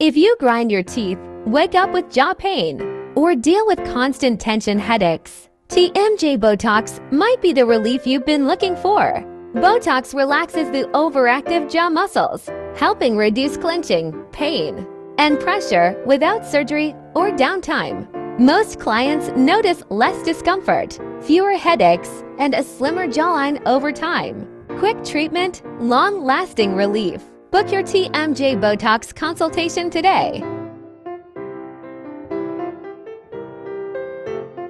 If you grind your teeth, wake up with jaw pain, or deal with constant tension headaches, TMJ Botox might be the relief you've been looking for. Botox relaxes the overactive jaw muscles, helping reduce clenching, pain, and pressure without surgery or downtime. Most clients notice less discomfort, fewer headaches, and a slimmer jawline over time. Quick treatment, long-lasting relief. Book your TMJ Botox consultation today.